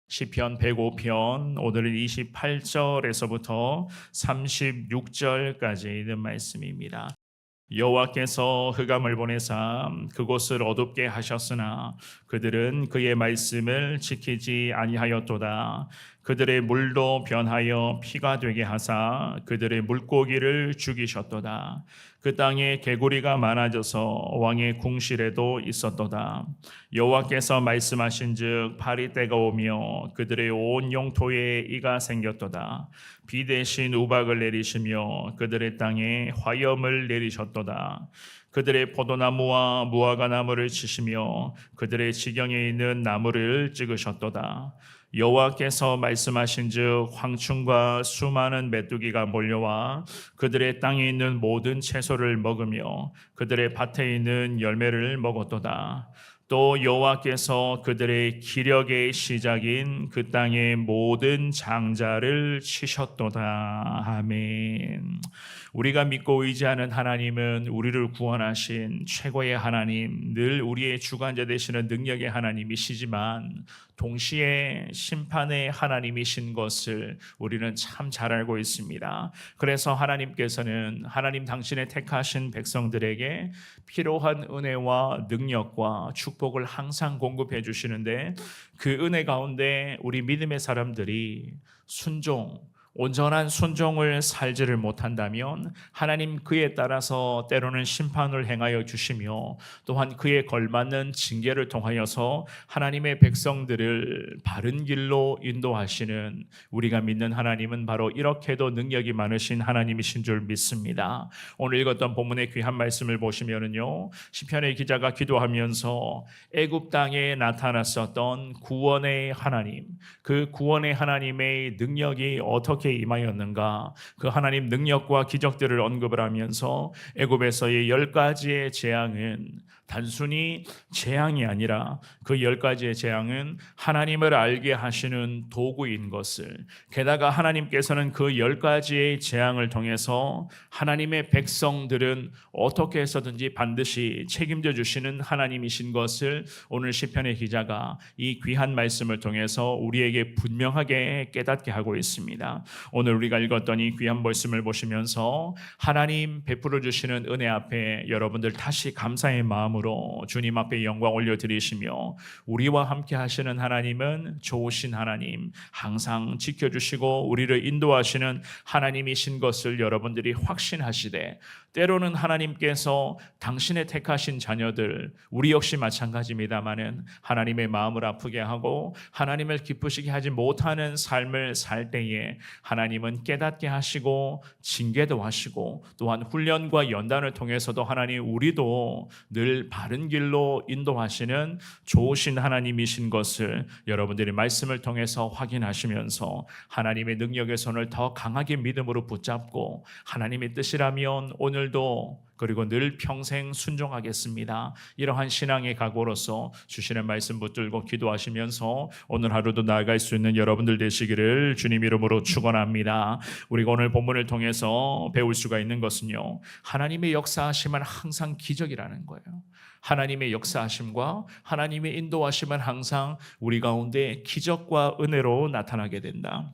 시편 105편 오늘은 28절에서부터 36절까지 있는 말씀입니다. 여호와께서 흑암을 보내사 그곳을 어둡게 하셨으나 그들은 그의 말씀을 지키지 아니하였도다. 그들의 물도 변하여 피가 되게 하사 그들의 물고기를 죽이셨도다. 그 땅에 개구리가 많아져서 왕의 궁실에도 있었도다. 여호와께서 말씀하신즉 파리 때가 오며 그들의 온 영토에 이가 생겼도다. 비 대신 우박을 내리시며 그들의 땅에 화염을 내리셨도다. 그들의 포도나무와 무화과 나무를 치시며 그들의 지경에 있는 나무를 찍으셨도다. 여호와께서 말씀하신즉 황충과 수많은 메뚜기가 몰려와 그들의 땅에 있는 모든 채소를 먹으며 그들의 밭에 있는 열매를 먹었도다. 또 여호와께서 그들의 기력의 시작인 그 땅의 모든 장자를 치셨도다. 아멘. 우리가 믿고 의지하는 하나님은 우리를 구원하신 최고의 하나님, 늘 우리의 주관자 되시는 능력의 하나님이시지만 동시에 심판의 하나님이신 것을 우리는 참 잘 알고 있습니다. 그래서 하나님께서는 하나님 당신의 택하신 백성들에게 필요한 은혜와 능력과 축복을 항상 공급해 주시는데 그 은혜 가운데 우리 믿음의 사람들이 온전한 순종을 살지를 못한다면 하나님 그에 따라서 때로는 심판을 행하여 주시며 또한 그에 걸맞는 징계를 통하여서 하나님의 백성들을 바른 길로 인도하시는 우리가 믿는 하나님은 바로 이렇게도 능력이 많으신 하나님이신 줄 믿습니다. 오늘 읽었던 본문의 귀한 말씀을 보시면은요, 시편의 기자가 기도하면서 애굽 땅에 나타났었던 구원의 하나님, 그 구원의 하나님의 능력이 어떻게 임하였는가, 그 하나님 능력과 기적들을 언급을 하면서 애굽에서의 10가지의 재앙은 단순히 재앙이 아니라 그 10가지의 재앙은 하나님을 알게 하시는 도구인 것을, 게다가 하나님께서는 그 10가지의 재앙을 통해서 하나님의 백성들은 어떻게 해서든지 반드시 책임져 주시는 하나님이신 것을 오늘 시편의 기자가 이 귀한 말씀을 통해서 우리에게 분명하게 깨닫게 하고 있습니다. 오늘 우리가 읽었던 이 귀한 말씀을 보시면서 하나님 베풀어 주시는 은혜 앞에 여러분들 다시 감사의 마음으로 주님 앞에 영광 올려드리시며, 우리와 함께 하시는 하나님은 좋으신 하나님, 항상 지켜주시고 우리를 인도하시는 하나님이신 것을 여러분들이 확신하시되, 때로는 하나님께서 당신의 택하신 자녀들, 우리 역시 마찬가지입니다마는 하나님의 마음을 아프게 하고 하나님을 기쁘시게 하지 못하는 삶을 살 때에 하나님은 깨닫게 하시고 징계도 하시고 또한 훈련과 연단을 통해서도 하나님 우리도 늘 바른 길로 인도하시는 좋으신 하나님이신 것을 여러분들이 말씀을 통해서 확인하시면서 하나님의 능력의 손을 더 강하게 믿음으로 붙잡고 하나님의 뜻이라면 오늘도 그리고 늘 평생 순종하겠습니다, 이러한 신앙의 각오로서 주시는 말씀 붙들고 기도하시면서 오늘 하루도 나아갈 수 있는 여러분들 되시기를 주님 이름으로 축원합니다. 우리가 오늘 본문을 통해서 배울 수가 있는 것은요, 하나님의 역사하심은 항상 기적이라는 거예요. 하나님의 역사하심과 하나님의 인도하심은 항상 우리 가운데 기적과 은혜로 나타나게 된다.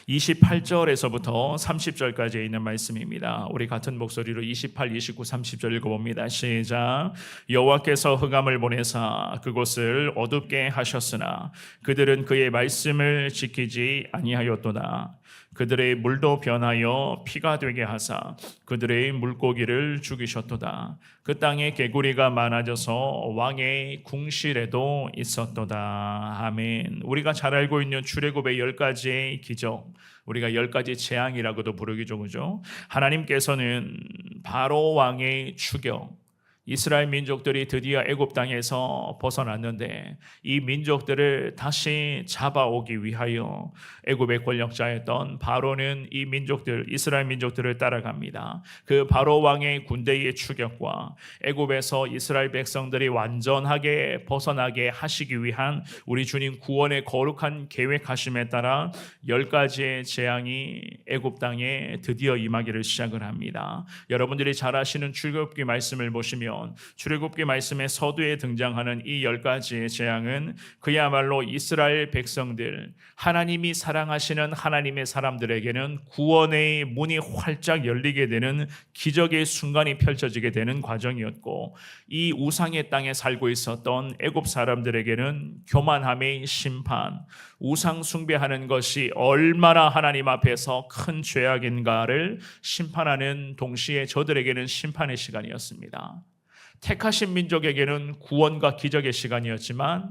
28절에서부터 30절까지 있는 말씀입니다. 우리 같은 목소리로 28, 29, 30절 읽어봅니다. 시작. 여호와께서 흑암을 보내사 그곳을 어둡게 하셨으나 그들은 그의 말씀을 지키지 아니하였도다. 그들의 물도 변하여 피가 되게 하사 그들의 물고기를 죽이셨도다. 그 땅에 개구리가 많아져서 왕의 궁실에도 있었도다. 아멘. 우리가 잘 알고 있는 출애굽의 10가지의 기적, 우리가 10가지 재앙이라고도 부르기죠, 그죠? 하나님께서는 바로 왕의 추격, 이스라엘 민족들이 드디어 애굽 땅에서 벗어났는데 이 민족들을 다시 잡아오기 위하여 애굽의 권력자였던 바로는 이 민족들, 이스라엘 민족들을 따라갑니다. 그 바로 왕의 군대의 추격과 애굽에서 이스라엘 백성들이 완전하게 벗어나게 하시기 위한 우리 주님 구원의 거룩한 계획하심에 따라 10가지의 재앙이 애굽 땅에 드디어 임하기를 시작을 합니다. 여러분들이 잘 아시는 출애굽기 말씀을 보시면 보면 출애굽기 말씀의 서두에 등장하는 이 10가지의 재앙은 그야말로 이스라엘 백성들, 하나님이 사랑하시는 하나님의 사람들에게는 구원의 문이 활짝 열리게 되는 기적의 순간이 펼쳐지게 되는 과정이었고, 이 우상의 땅에 살고 있었던 애굽 사람들에게는 교만함의 심판, 우상 숭배하는 것이 얼마나 하나님 앞에서 큰 죄악인가를 심판하는 동시에 저들에게는 심판의 시간이었습니다. 택하신 민족에게는 구원과 기적의 시간이었지만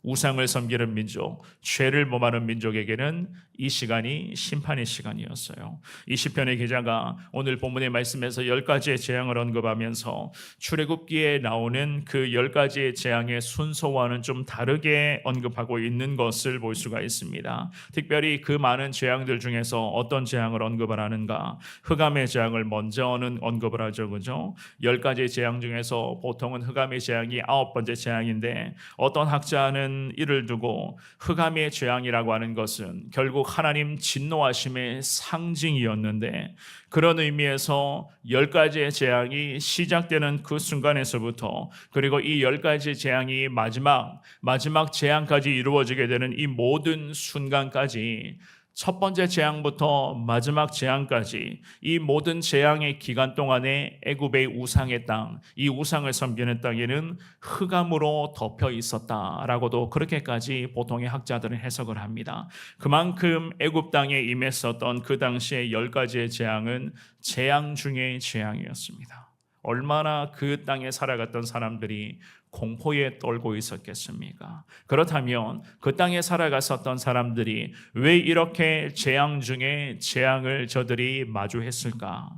우상을 섬기는 민족, 죄를 범하는 민족에게는 이 시간이 심판의 시간이었어요. 이 시편의 기자가 오늘 본문의 말씀에서 10가지의 재앙을 언급하면서 출애굽기에 나오는 그 10가지의 재앙의 순서와는 좀 다르게 언급하고 있는 것을 볼 수가 있습니다. 특별히 그 많은 재앙들 중에서 어떤 재앙을 언급을 하는가? 흑암의 재앙을 먼저는 언급을 하죠, 그죠? 10가지의 재앙 중에서 보통은 흑암의 재앙이 9번째 재앙인데, 어떤 학자는 이를 두고 흑암의 재앙이라고 하는 것은 결국 하나님 진노하심의 상징이었는데, 그런 의미에서 10가지의 재앙이 시작되는 그 순간에서부터, 그리고 이 10가지 재앙이 마지막 재앙까지 이루어지게 되는 이 모든 순간까지, 첫 번째 재앙부터 마지막 재앙까지 이 모든 재앙의 기간 동안에 애굽의 우상의 땅, 이 우상을 섬기는 땅에는 흑암으로 덮여 있었다라고도 그렇게까지 보통의 학자들은 해석을 합니다. 그만큼 애굽 땅에 임했었던 그 당시의 10가지의 재앙은 재앙 중의 재앙이었습니다. 얼마나 그 땅에 살아갔던 사람들이 공포에 떨고 있었겠습니까? 그렇다면 그 땅에 살아갔었던 사람들이 왜 이렇게 재앙 중에 재앙을 저들이 마주했을까?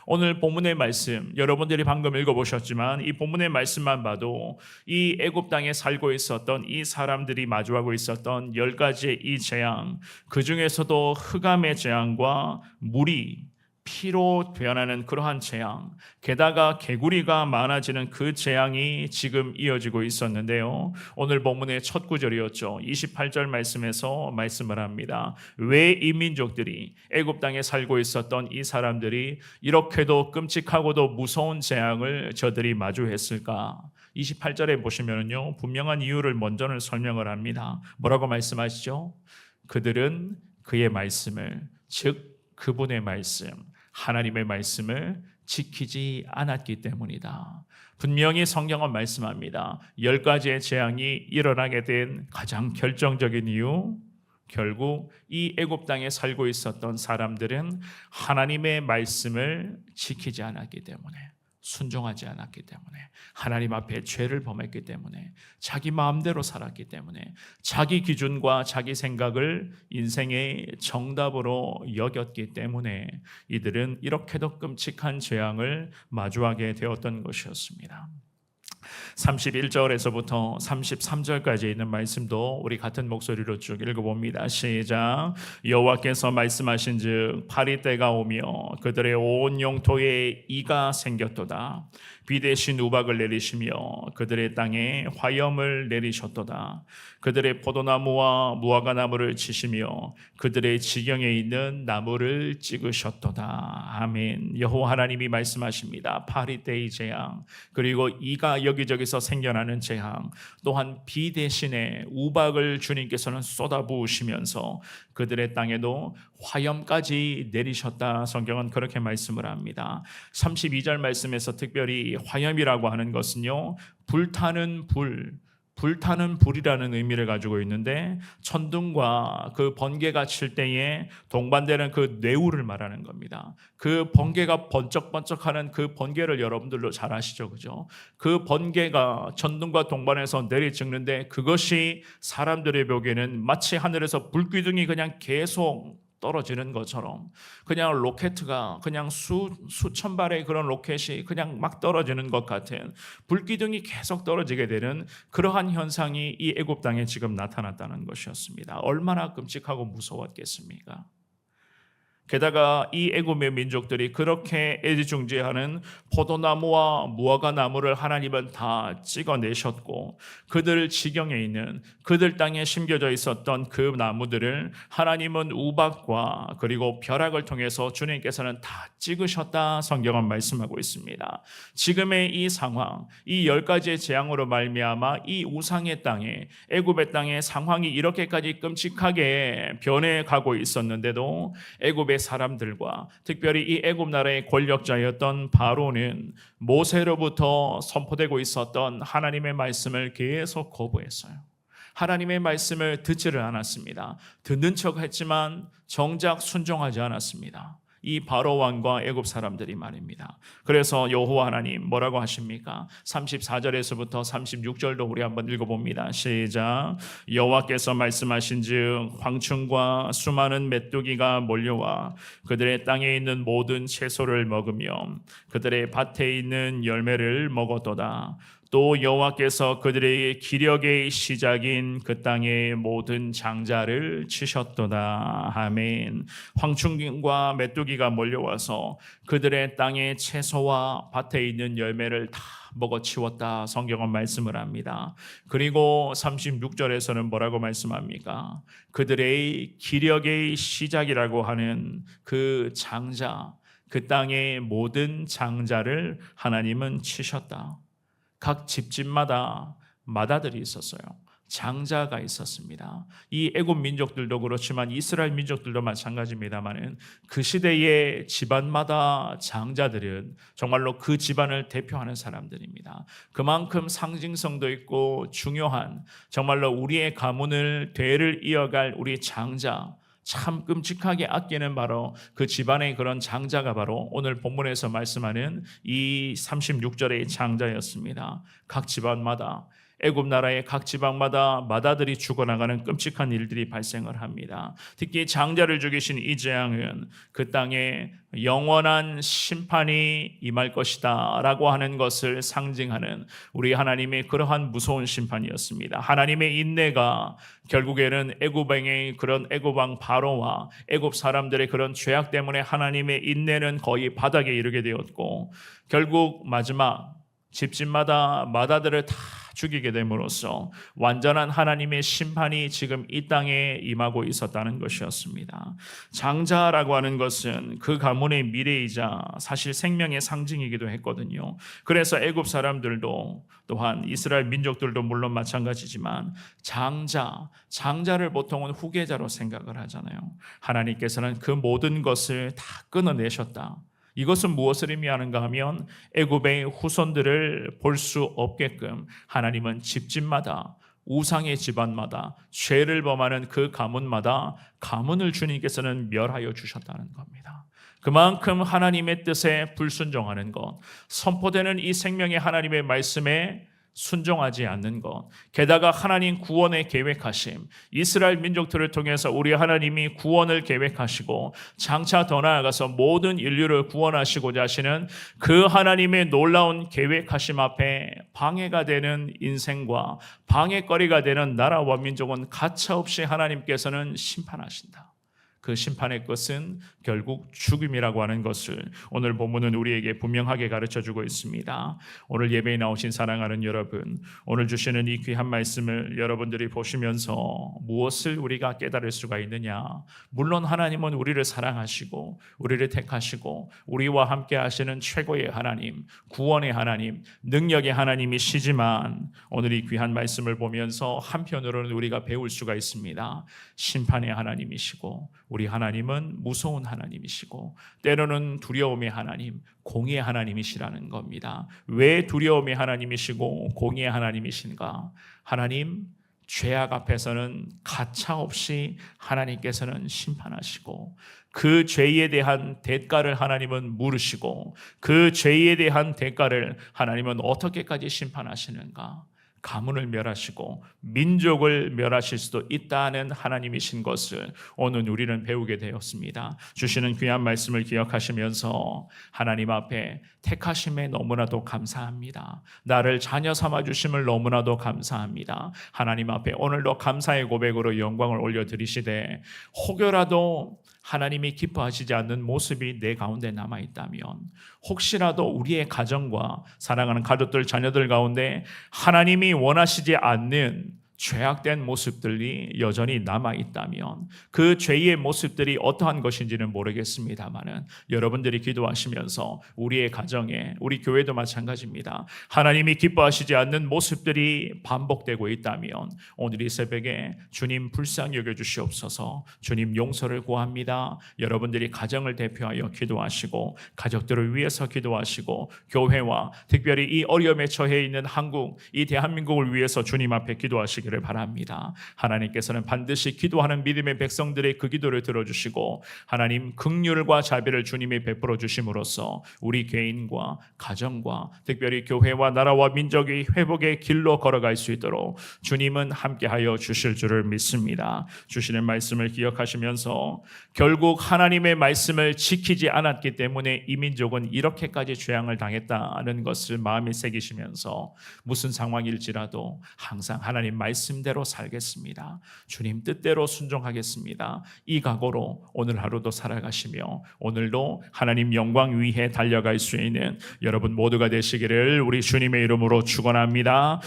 오늘 본문의 말씀, 여러분들이 방금 읽어보셨지만 이 본문의 말씀만 봐도 이 애굽 땅에 살고 있었던 이 사람들이 마주하고 있었던 10가지의 이 재앙, 그 중에서도 흑암의 재앙과 물이 피로 변하는 그러한 재앙, 게다가 개구리가 많아지는 그 재앙이 지금 이어지고 있었는데요. 오늘 본문의 첫 구절이었죠. 28절 말씀에서 말씀을 합니다. 왜 이 민족들이, 애굽 땅에 살고 있었던 이 사람들이 이렇게도 끔찍하고도 무서운 재앙을 저들이 마주했을까? 28절에 보시면요, 분명한 이유를 먼저는 설명을 합니다. 뭐라고 말씀하시죠? 그들은 그의 말씀을, 즉 그분의 말씀, 하나님의 말씀을 지키지 않았기 때문이다. 분명히 성경은 말씀합니다. 10가지의 재앙이 일어나게 된 가장 결정적인 이유, 결국 이 애굽 땅에 살고 있었던 사람들은 하나님의 말씀을 지키지 않았기 때문에, 순종하지 않았기 때문에, 하나님 앞에 죄를 범했기 때문에, 자기 마음대로 살았기 때문에, 자기 기준과 자기 생각을 인생의 정답으로 여겼기 때문에 이들은 이렇게도 끔찍한 재앙을 마주하게 되었던 것이었습니다. 31절에서부터 33절까지 있는 말씀도 우리 같은 목소리로 쭉 읽어봅니다. 시작. 여호와께서 말씀하신즉 파리때가 오며 그들의 온 영토에 이가 생겼도다. 비 대신 우박을 내리시며 그들의 땅에 화염을 내리셨도다. 그들의 포도나무와 무화과나무를 치시며 그들의 지경에 있는 나무를 찍으셨도다. 아멘. 여호와 하나님이 말씀하십니다. 파리때의 재앙, 그리고 이가 여기저기서 생겨나는 재앙, 또한 비 대신에 우박을 주님께서는 쏟아부으시면서 그들의 땅에도 화염까지 내리셨다. 성경은 그렇게 말씀을 합니다. 32절 말씀에서 특별히 화염이라고 하는 것은요, 불타는 불이라는 의미를 가지고 있는데, 천둥과 그 번개가 칠 때에 동반되는 그 뇌우를 말하는 겁니다. 그 번개가 번쩍번쩍하는 그 번개를 여러분들도 잘 아시죠, 그죠? 그 번개가 천둥과 동반해서 내리찍는데, 그것이 사람들의 보기에는 마치 하늘에서 불기둥이 그냥 계속 떨어지는 것처럼, 그냥 로켓가 그냥 수천 발의 그런 로켓이 그냥 막 떨어지는 것 같은, 불기둥이 계속 떨어지게 되는 그러한 현상이 이 애굽 땅에 지금 나타났다는 것이었습니다. 얼마나 끔찍하고 무서웠겠습니까? 게다가 이 애굽의 민족들이 그렇게 애지중지하는 포도나무와 무화과 나무를 하나님은 다 찍어내셨고, 그들 지경에 있는 그들 땅에 심겨져 있었던 그 나무들을 하나님은 우박과 그리고 벼락을 통해서 주님께서는 다 찍으셨다, 성경은 말씀하고 있습니다. 지금의 이 상황, 이 10가지의 재앙으로 말미암아 이 우상의 땅에, 애굽의 땅의 상황이 이렇게까지 끔찍하게 변해가고 있었는데도 애굽의 사람들과 특별히 이 애굽 나라의 권력자였던 바로는 모세로부터 선포되고 있었던 하나님의 말씀을 계속 거부했어요. 하나님의 말씀을 듣지를 않았습니다. 듣는 척 했지만 정작 순종하지 않았습니다. 이 바로 왕과 애굽 사람들이 말입니다. 그래서 여호와 하나님 뭐라고 하십니까? 34절에서부터 36절도 우리 한번 읽어봅니다. 시작. 여호와께서 말씀하신즉 황충과 수많은 메뚜기가 몰려와 그들의 땅에 있는 모든 채소를 먹으며 그들의 밭에 있는 열매를 먹었도다. 또 여호와께서 그들의 기력의 시작인 그 땅의 모든 장자를 치셨도다. 아멘. 황충과 메뚜기가 몰려와서 그들의 땅의 채소와 밭에 있는 열매를 다 먹어치웠다, 성경은 말씀을 합니다. 그리고 36절에서는 뭐라고 말씀합니까? 그들의 기력의 시작이라고 하는 그 장자, 그 땅의 모든 장자를 하나님은 치셨다. 각 집집마다 마다들이 있었어요. 장자가 있었습니다. 이 애굽 민족들도 그렇지만 이스라엘 민족들도 마찬가지입니다만은 그 시대의 집안마다 장자들은 정말로 그 집안을 대표하는 사람들입니다. 그만큼 상징성도 있고 중요한, 정말로 우리의 가문을 대를 이어갈 우리 장자, 참 끔찍하게 아끼는 바로 그 집안의 그런 장자가 바로 오늘 본문에서 말씀하는 이 36절의 장자였습니다. 각 집안마다, 애굽 나라의 각 지방마다 마다들이 죽어나가는 끔찍한 일들이 발생을 합니다. 특히 장자를 죽이신 이 재앙은 그 땅에 영원한 심판이 임할 것이다 라고 하는 것을 상징하는 우리 하나님의 그러한 무서운 심판이었습니다. 하나님의 인내가 결국에는 애굽왕의 그런 애굽왕 바로와 애굽 사람들의 그런 죄악 때문에 하나님의 인내는 거의 바닥에 이르게 되었고, 결국 마지막 집집마다 마다들을 다 죽이게 됨으로써 완전한 하나님의 심판이 지금 이 땅에 임하고 있었다는 것이었습니다. 장자라고 하는 것은 그 가문의 미래이자 사실 생명의 상징이기도 했거든요. 그래서 애굽 사람들도 또한 이스라엘 민족들도 물론 마찬가지지만 장자를 보통은 후계자로 생각을 하잖아요. 하나님께서는 그 모든 것을 다 끊어내셨다. 이것은 무엇을 의미하는가 하면 애굽의 후손들을 볼 수 없게끔 하나님은 집집마다, 우상의 집안마다, 죄를 범하는 그 가문마다 가문을 주님께서는 멸하여 주셨다는 겁니다. 그만큼 하나님의 뜻에 불순종하는 것, 선포되는 이 생명의 하나님의 말씀에 순종하지 않는 것, 게다가 하나님 구원의 계획하심, 이스라엘 민족들을 통해서 우리 하나님이 구원을 계획하시고 장차 더 나아가서 모든 인류를 구원하시고자 하시는 그 하나님의 놀라운 계획하심 앞에 방해가 되는 인생과 방해거리가 되는 나라와 민족은 가차없이 하나님께서는 심판하신다. 그 심판의 것은 결국 죽음이라고 하는 것을 오늘 본문은 우리에게 분명하게 가르쳐주고 있습니다. 오늘 예배에 나오신 사랑하는 여러분, 오늘 주시는 이 귀한 말씀을 여러분들이 보시면서 무엇을 우리가 깨달을 수가 있느냐? 물론 하나님은 우리를 사랑하시고 우리를 택하시고 우리와 함께 하시는 최고의 하나님, 구원의 하나님, 능력의 하나님이시지만 오늘 이 귀한 말씀을 보면서 한편으로는 우리가 배울 수가 있습니다. 심판의 하나님이시고 우리 하나님은 무서운 하나님이시고 때로는 두려움의 하나님, 공의의 하나님이시라는 겁니다. 왜 두려움의 하나님이시고 공의의 하나님이신가? 하나님, 죄악 앞에서는 가차없이 하나님께서는 심판하시고 그 죄에 대한 대가를 하나님은 물으시고 그 죄에 대한 대가를 하나님은 어떻게까지 심판하시는가? 가문을 멸하시고 민족을 멸하실 수도 있다는 하나님이신 것을 오늘 우리는 배우게 되었습니다. 주시는 귀한 말씀을 기억하시면서 하나님 앞에 택하심에 너무나도 감사합니다. 나를 자녀 삼아 주심을 너무나도 감사합니다. 하나님 앞에 오늘도 감사의 고백으로 영광을 올려드리시되 혹여라도 하나님이 기뻐하시지 않는 모습이 내 가운데 남아있다면, 혹시라도 우리의 가정과 사랑하는 가족들, 자녀들 가운데 하나님이 원하시지 않는 죄악된 모습들이 여전히 남아있다면 그 죄의 모습들이 어떠한 것인지는 모르겠습니다만은 여러분들이 기도하시면서 우리의 가정에, 우리 교회도 마찬가지입니다. 하나님이 기뻐하시지 않는 모습들이 반복되고 있다면 오늘 이 새벽에 주님 불쌍히 여겨주시옵소서, 주님 용서를 구합니다. 여러분들이 가정을 대표하여 기도하시고 가족들을 위해서 기도하시고 교회와 특별히 이 어려움에 처해 있는 한국, 이 대한민국을 위해서 주님 앞에 기도하시기 를 바랍니다. 하나님께서는 반드시 기도하는 믿음의 백성들의 그 기도를 들어주시고 하나님 긍휼과 자비를 주님이 베풀어 주심으로써 우리 개인과 가정과 특별히 교회와 나라와 민족이 회복의 길로 걸어갈 수 있도록 주님은 함께하여 주실 줄을 믿습니다. 주시는 말씀을 기억하시면서 결국 하나님의 말씀을 지키지 않았기 때문에 이 민족은 이렇게까지 재앙을 당했다는 것을 마음에 새기시면서 무슨 상황일지라도 항상 하나님 말씀대로 살겠습니다. 주님 뜻대로 순종하겠습니다. 이 각오로 오늘 하루도 살아가시며 오늘도 하나님 영광 위에 달려갈 수 있는 여러분 모두가 되시기를 우리 주님의 이름으로 축원합니다.